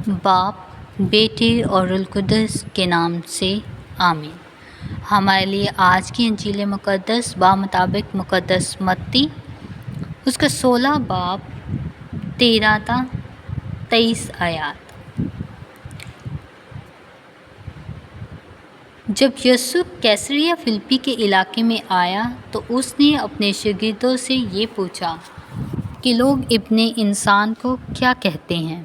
باپ، بیٹے اور روح القدس کے نام سے آمین۔ ہمارے لیے آج کی انجیل مقدس بمطابق مقدس متی اس کا 16 باب 13 تا 23 آیات۔ جب یسوع کیسریا فلپی کے علاقے میں آیا تو اس نے اپنے شاگردوں سے یہ پوچھا کہ لوگ ابن انسان کو کیا کہتے ہیں؟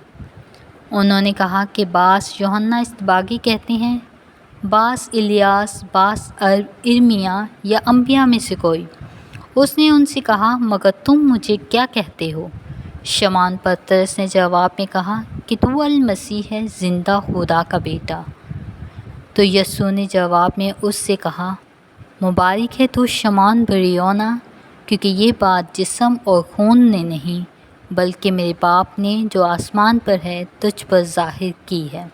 انہوں نے کہا کہ بعض یوحنا اصطباغی کہتے ہیں، بعض الیاس، بعض ارمیا یا انبیاء میں سے کوئی۔ اس نے ان سے کہا، مگر تم مجھے کیا کہتے ہو؟ شمعون پطرس نے جواب میں کہا کہ تو المسیح ہے، زندہ خدا کا بیٹا۔ تو یسوع نے جواب میں اس سے کہا، مبارک ہے تو شمعون بر-یونا، کیونکہ یہ بات جسم اور خون نے نہیں بلکہ میرے باپ نے جو آسمان پر ہے تجھ پر ظاہر کی ہے۔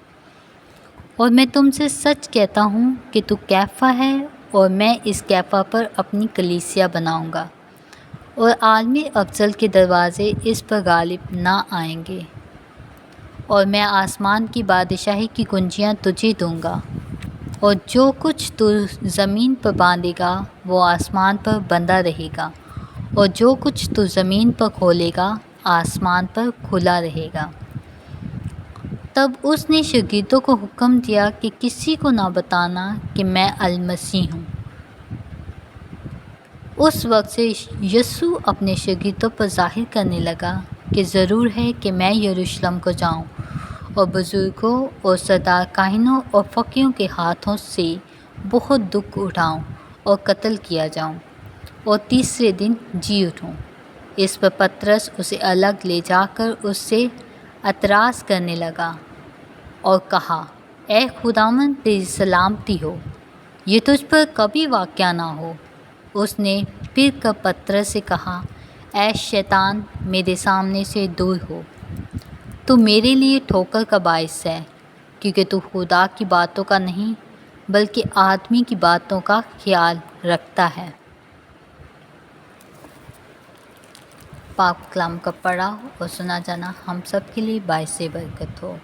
اور میں تم سے سچ کہتا ہوں کہ تو کیفا ہے، اور میں اس کیفا پر اپنی کلیسیا بناؤں گا، اور عالم افضل کے دروازے اس پر غالب نہ آئیں گے۔ اور میں آسمان کی بادشاہی کی کنجیاں تجھے دوں گا، اور جو کچھ تو زمین پر باندھے گا وہ آسمان پر بندھا رہے گا، اور جو کچھ تو زمین پر کھولے گا آسمان پر کھلا رہے گا۔ تب اس نے شاگردوں کو حکم دیا کہ کسی کو نہ بتانا کہ میں المسیح ہوں۔ اس وقت سے یسوع اپنے شاگردوں پر ظاہر کرنے لگا کہ ضرور ہے کہ میں یروشلم کو جاؤں اور بزرگوں اور سردار کاہنوں اور فقیہوں کے ہاتھوں سے بہت دکھ اٹھاؤں اور قتل کیا جاؤں اور تیسرے دن جی اٹھوں۔ اس پر پطرس اسے الگ لے جا کر اس سے اعتراض کرنے لگا اور کہا، اے خداوند، تیری سلامتی ہو، یہ تجھ پر کبھی واقع نہ ہو۔ اس نے پھر کر پطرس سے کہا، اے شیطان، میرے سامنے سے دور ہو، تو میرے لیے ٹھوکر کا باعث ہے، کیونکہ تو خدا کی باتوں کا نہیں بلکہ آدمی کی باتوں کا خیال رکھتا ہے۔ پاک کلام کا پڑھا اور سنا جانا ہم سب کے لیے باعث برکت ہو۔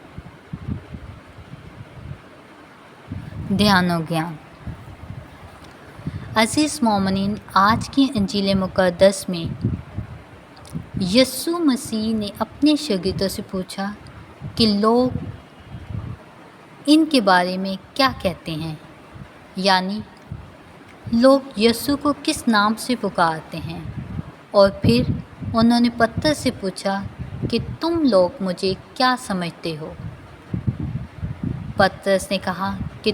دھیان و گیان۔ عزیز مومنین، آج کی انجیل مقدس میں یسوع مسیح نے اپنے شاگردوں سے پوچھا کہ لوگ ان کے بارے میں کیا کہتے ہیں، یعنی لوگ یسوع کو کس نام سے پکارتے ہیں۔ اور پھر انہوں نے پطرس سے پوچھا کہ تم لوگ مجھے کیا سمجھتے ہو؟ پطرس نے کہا کہ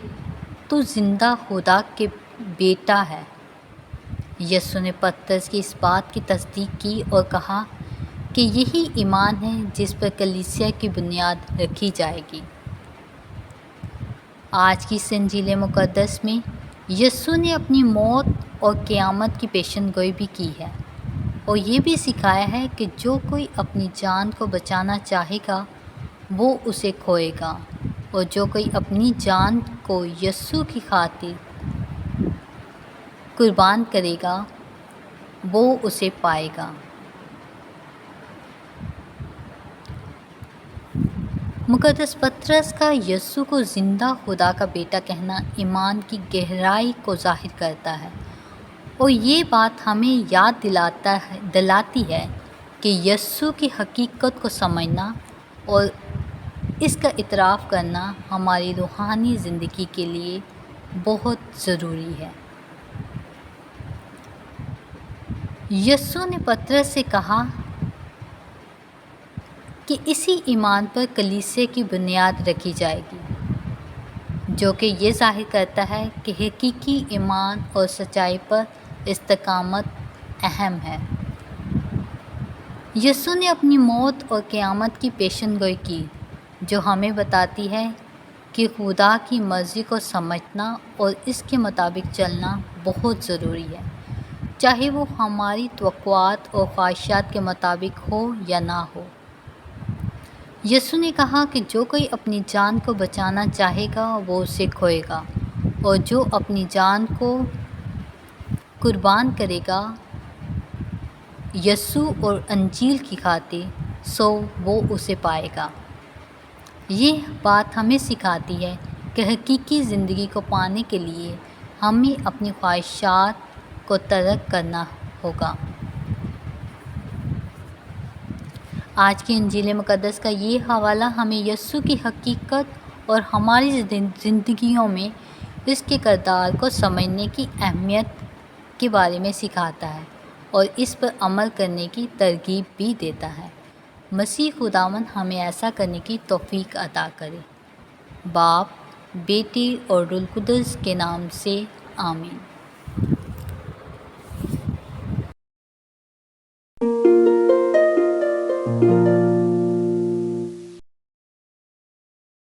تو زندہ خدا کے بیٹا ہے۔ یسوع نے پطرس کی اس بات کی تصدیق کی اور کہا کہ یہی ایمان ہے جس پر کلیسیا کی بنیاد رکھی جائے گی۔ آج کی اس انجیل مقدس میں یسوع نے اپنی موت اور قیامت کی پیشن گوئی بھی کی ہے، اور یہ بھی سکھایا ہے کہ جو کوئی اپنی جان کو بچانا چاہے گا وہ اسے کھوئے گا، اور جو کوئی اپنی جان کو یسوع کی خاطر قربان کرے گا وہ اسے پائے گا۔ مقدس پطرس کا یسوع کو زندہ خدا کا بیٹا کہنا ایمان کی گہرائی کو ظاہر کرتا ہے، اور یہ بات ہمیں یاد دلاتی ہے کہ یسوع کی حقیقت کو سمجھنا اور اس کا اعتراف کرنا ہماری روحانی زندگی کے لیے بہت ضروری ہے۔ یسوع نے پطرس سے کہا کہ اسی ایمان پر کلیسیا کی بنیاد رکھی جائے گی، جو کہ یہ ظاہر کرتا ہے کہ حقیقی ایمان اور سچائی پر استقامت اہم ہے۔ یسوع نے اپنی موت اور قیامت کی پیشن گوئی کی، جو ہمیں بتاتی ہے کہ خدا کی مرضی کو سمجھنا اور اس کے مطابق چلنا بہت ضروری ہے، چاہے وہ ہماری توقعات اور خواہشات کے مطابق ہو یا نہ ہو۔ یسوع نے کہا کہ جو کوئی اپنی جان کو بچانا چاہے گا وہ اسے کھوئے گا، اور جو اپنی جان کو قربان کرے گا یسوع اور انجیل کی خاطر سو وہ اسے پائے گا۔ یہ بات ہمیں سکھاتی ہے کہ حقیقی زندگی کو پانے کے لیے ہمیں اپنی خواہشات کو ترک کرنا ہوگا۔ آج کی انجیل مقدس کا یہ حوالہ ہمیں یسوع کی حقیقت اور ہماری زندگیوں میں اس کے کردار کو سمجھنے کی اہمیت کے بارے میں سکھاتا ہے اور اس پر عمل کرنے کی ترغیب بھی دیتا ہے۔ مسیح خداوند ہمیں ایسا کرنے کی توفیق عطا کرے۔ باپ، بیٹے اور روح القدس کے نام سے آمین۔